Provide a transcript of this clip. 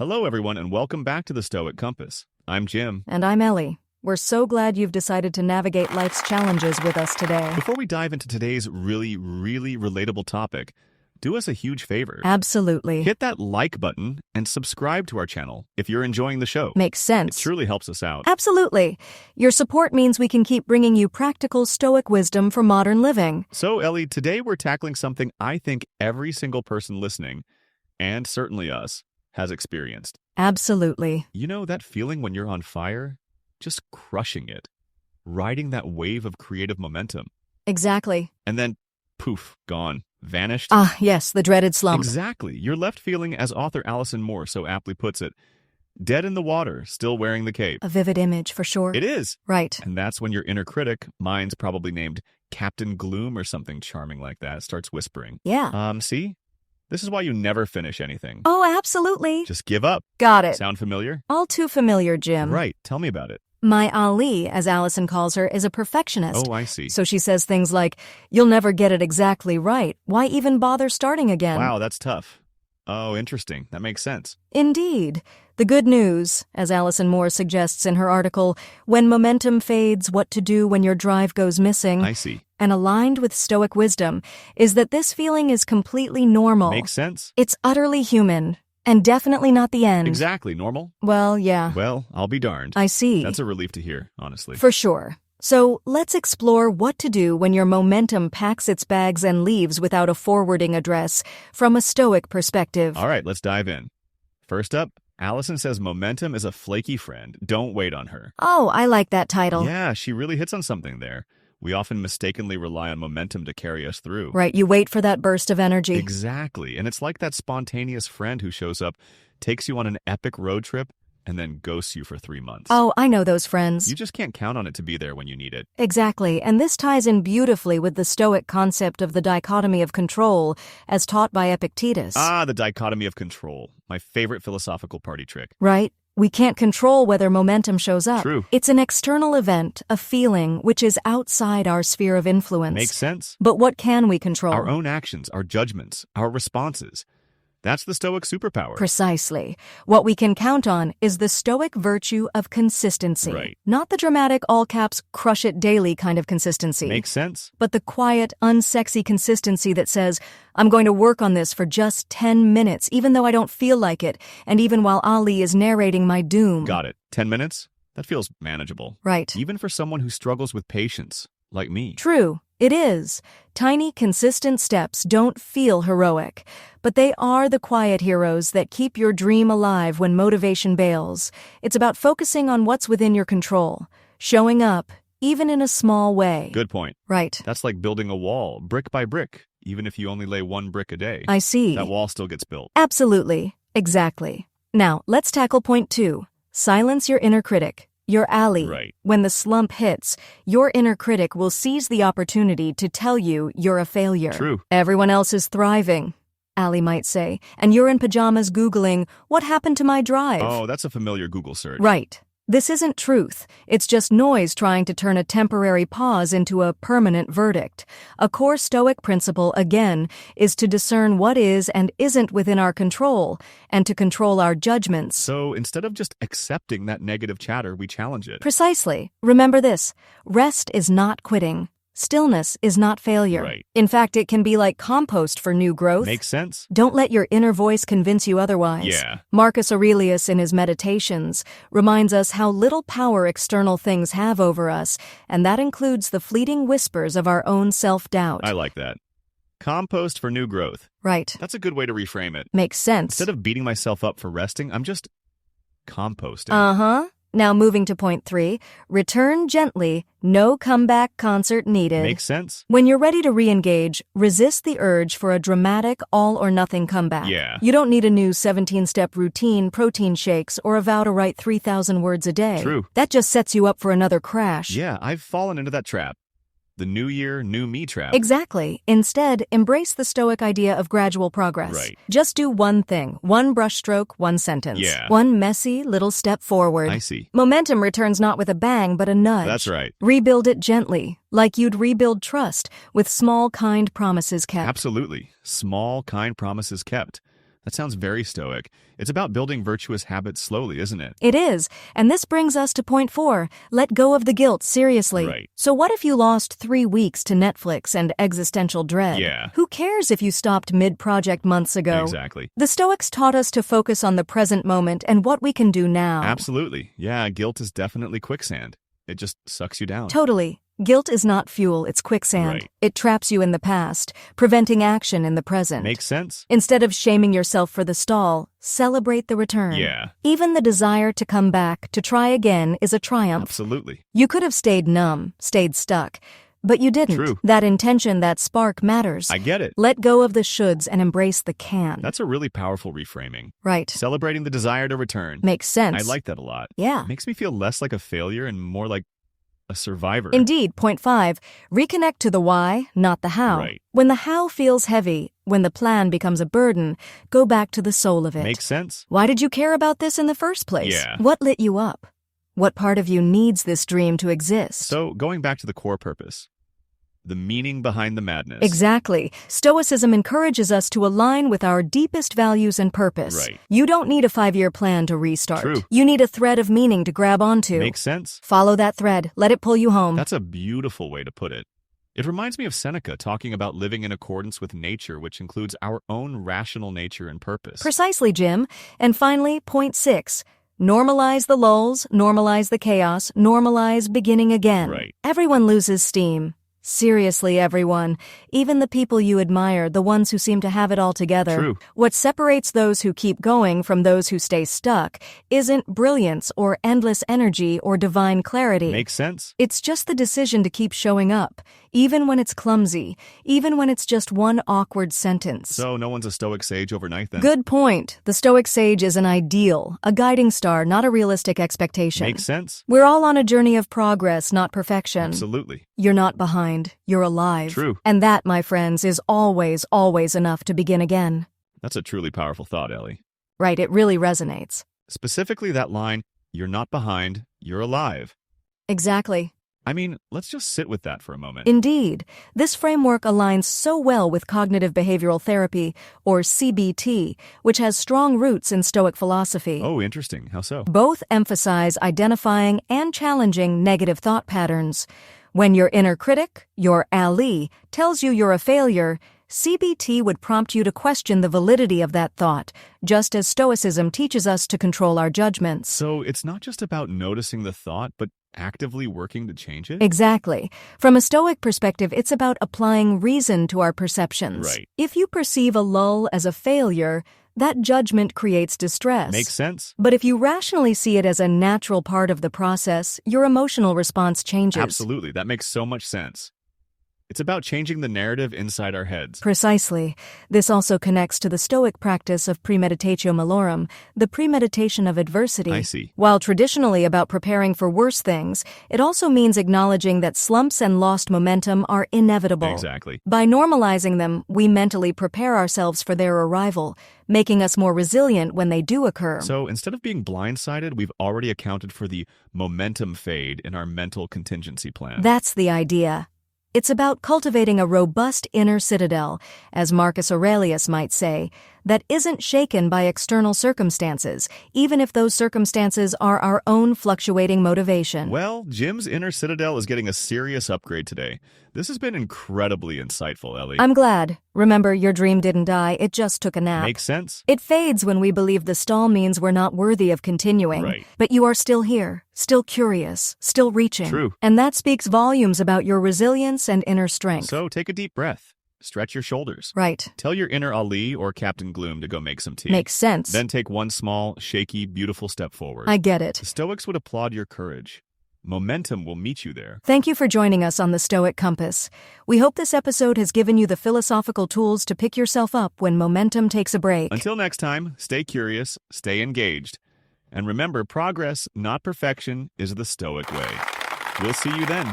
Hello, everyone, and welcome back to the Stoic Compass. I'm Jim. And I'm Ellie. We're so glad you've decided to navigate life's challenges with us today. Before we dive into today's really relatable topic, do us a huge favor. Absolutely. Hit that like button and subscribe to our channel if you're enjoying the show. Makes sense. It truly helps us out. Absolutely. Your support means we can keep bringing you practical Stoic wisdom for modern living. So, Ellie, today we're tackling something I think every single person listening, and certainly us, has experienced. Absolutely. You know that feeling when you're on fire? Just crushing it. Riding that wave of creative momentum. Exactly. And then, poof, gone. Vanished? Ah, yes, the dreaded slump. Exactly. You're left feeling, as author Alison Moore so aptly puts it, dead in the water, still wearing the cape. A vivid image, for sure. It is. Right. And that's when your inner critic, mine's probably named Captain Gloom or something charming like that, starts whispering. Yeah. See? This is why you never finish anything. Oh, absolutely. Just give up. Got it. Sound familiar? All too familiar, Jim. Right. Tell me about it. My Ali, as Alison calls her, is a perfectionist. Oh, I see. So she says things like, "You'll never get it exactly right. Why even bother starting again?" Wow, that's tough. Oh, interesting. That makes sense. Indeed. The good news, as Alison Moore suggests in her article, "When momentum fades, what to do when your drive goes missing," I see. and aligned with Stoic wisdom, is that this feeling is completely normal. Makes sense. It's utterly human, and definitely not the end. Exactly. Normal? Well, yeah. Well, I'll be darned. I see. That's a relief to hear, honestly. For sure. So let's explore what to do when your momentum packs its bags and leaves without a forwarding address from a Stoic perspective. All right, let's dive in. First up, Alison says momentum is a flaky friend. Don't wait on her. Oh, I like that title. Yeah, she really hits on something there. We often mistakenly rely on momentum to carry us through. Right, you wait for that burst of energy. Exactly. And it's like that spontaneous friend who shows up, takes you on an epic road trip, and then ghosts you for 3 months. Oh, I know those friends. You just can't count on it to be there when you need it. Exactly, and this ties in beautifully with the Stoic concept of the dichotomy of control, as taught by Epictetus. Ah, the dichotomy of control. My favorite philosophical party trick. Right? We can't control whether momentum shows up. True. It's an external event, a feeling, which is outside our sphere of influence. Makes sense. But what can we control? Our own actions, our judgments, our responses. That's the Stoic superpower. Precisely. What we can count on is the Stoic virtue of consistency. Right. Not the dramatic, all-caps, crush-it-daily kind of consistency. Makes sense. But the quiet, unsexy consistency that says, "I'm going to work on this for just 10 minutes, even though I don't feel like it, and even while Ali is narrating my doom." Got it. 10 minutes? That feels manageable. Right. Even for someone who struggles with patience, like me. True. It is. Tiny, consistent steps don't feel heroic, but they are the quiet heroes that keep your dream alive when motivation bails. It's about focusing on what's within your control, showing up, even in a small way. Good point. Right. That's like building a wall, brick by brick. Even if you only lay one brick a day, I see. that wall still gets built. Absolutely. Exactly. Now, let's tackle point 2. Silence your inner critic. Your Ali. Right. When the slump hits, your inner critic will seize the opportunity to tell you you're a failure. True. Everyone else is thriving, Ali might say, and you're in pajamas Googling, "What happened to my drive?" Oh, that's a familiar Google search. Right. This isn't truth. It's just noise trying to turn a temporary pause into a permanent verdict. A core Stoic principle, again, is to discern what is and isn't within our control, and to control our judgments. So instead of just accepting that negative chatter, we challenge it. Precisely. Remember this. Rest is not quitting. Stillness is not failure. Right. In fact, it can be like compost for new growth. Makes sense. Don't let your inner voice convince you otherwise. Yeah. Marcus Aurelius, in his Meditations, reminds us how little power external things have over us, and that includes the fleeting whispers of our own self-doubt. I like that. Compost for new growth. Right. That's a good way to reframe it. Makes sense. Instead of beating myself up for resting, I'm just composting. Uh-huh. Now moving to point 3, return gently, no comeback concert needed. Makes sense. When you're ready to re-engage, resist the urge for a dramatic all-or-nothing comeback. Yeah. You don't need a new 17-step routine, protein shakes, or a vow to write 3,000 words a day. True. That just sets you up for another crash. Yeah, I've fallen into that trap. The new year, new me trap. Exactly. Instead, embrace the Stoic idea of gradual progress. Right. Just do one thing, one brushstroke, one sentence. Yeah. One messy little step forward. I see. Momentum returns not with a bang, but a nudge. That's right. Rebuild it gently, like you'd rebuild trust, with small, kind promises kept. Absolutely. Small, kind promises kept. That sounds very stoic. It's about building virtuous habits slowly, isn't it? It is, and this brings us to point 4, let go of the guilt seriously. Right. So what if you lost 3 weeks to Netflix and existential dread? Yeah. Who cares if you stopped mid-project months ago? Exactly. The Stoics taught us to focus on the present moment and what we can do now. Absolutely. Yeah, guilt is definitely quicksand. It just sucks you down. Totally. Guilt is not fuel, it's quicksand. Right. It traps you in the past, preventing action in the present. Makes sense. Instead of shaming yourself for the stall, celebrate the return. Yeah. Even the desire to come back, to try again, is a triumph. Absolutely. You could have stayed numb, stayed stuck, but you didn't. True. That intention, that spark matters. I get it. Let go of the shoulds and embrace the can. That's a really powerful reframing. Right. Celebrating the desire to return. Makes sense. I like that a lot. Yeah. It makes me feel less like a failure and more like a survivor. Indeed. Point 5, reconnect to the why, not the how. Right. When the how feels heavy, when the plan becomes a burden, go back to the soul of it. Makes sense. Why did you care about this in the first place? Yeah. What lit you up? What part of you needs this dream to exist? So, going back to the core purpose, the meaning behind the madness. Exactly. Stoicism encourages us to align with our deepest values and purpose. Right. You don't need a 5-year plan to restart. True. You need a thread of meaning to grab onto. Makes sense. Follow that thread. Let it pull you home. That's a beautiful way to put it. It reminds me of Seneca talking about living in accordance with nature, which includes our own rational nature and purpose. Precisely, Jim. And finally, point 6. Normalize the lulls, normalize the chaos, normalize beginning again. Right. Everyone loses steam. Seriously, everyone. Even the people you admire, the ones who seem to have it all together. True. What separates those who keep going from those who stay stuck isn't brilliance or endless energy or divine clarity. Makes sense. It's just the decision to keep showing up, even when it's clumsy, even when it's just one awkward sentence. So no one's a Stoic sage overnight then? Good point. The Stoic sage is an ideal, a guiding star, not a realistic expectation. Makes sense. We're all on a journey of progress, not perfection. Absolutely. You're not behind. You're alive. True. And that, my friends, is always, always enough to begin again. That's a truly powerful thought, Ellie. Right, it really resonates. Specifically that line, you're not behind, you're alive. Exactly. I mean, let's just sit with that for a moment. Indeed. This framework aligns so well with cognitive behavioral therapy, or CBT, which has strong roots in Stoic philosophy. Oh, interesting. How so? Both emphasize identifying and challenging negative thought patterns. When your inner critic, your ally, tells you you're a failure, CBT would prompt you to question the validity of that thought, just as Stoicism teaches us to control our judgments. So it's not just about noticing the thought, but actively working to change it? Exactly. From a Stoic perspective, it's about applying reason to our perceptions. Right. If you perceive a lull as a failure, that judgment creates distress. Makes sense. But if you rationally see it as a natural part of the process, your emotional response changes. Absolutely. That makes so much sense. It's about changing the narrative inside our heads. Precisely. This also connects to the Stoic practice of Premeditatio Malorum, the premeditation of adversity. I see. While traditionally about preparing for worse things, it also means acknowledging that slumps and lost momentum are inevitable. Exactly. By normalizing them, we mentally prepare ourselves for their arrival, making us more resilient when they do occur. So instead of being blindsided, we've already accounted for the momentum fade in our mental contingency plan. That's the idea. It's about cultivating a robust inner citadel, as Marcus Aurelius might say, that isn't shaken by external circumstances, even if those circumstances are our own fluctuating motivation. Well, Jim's inner citadel is getting a serious upgrade today. This has been incredibly insightful, Ellie. I'm glad. Remember, your dream didn't die, it just took a nap. Makes sense. It fades when we believe the stall means we're not worthy of continuing. Right. But you are still here, still curious, still reaching. True. And that speaks volumes about your resilience and inner strength. So take a deep breath. Stretch your shoulders. Right. Tell your inner Ali or Captain Gloom to go make some tea. Makes sense. Then take one small, shaky, beautiful step forward. I get it. The Stoics would applaud your courage. Momentum will meet you there. Thank you for joining us on the Stoic Compass. We hope this episode has given you the philosophical tools to pick yourself up when momentum takes a break. Until next time, stay curious, stay engaged. And remember, progress, not perfection, is the Stoic way. We'll see you then.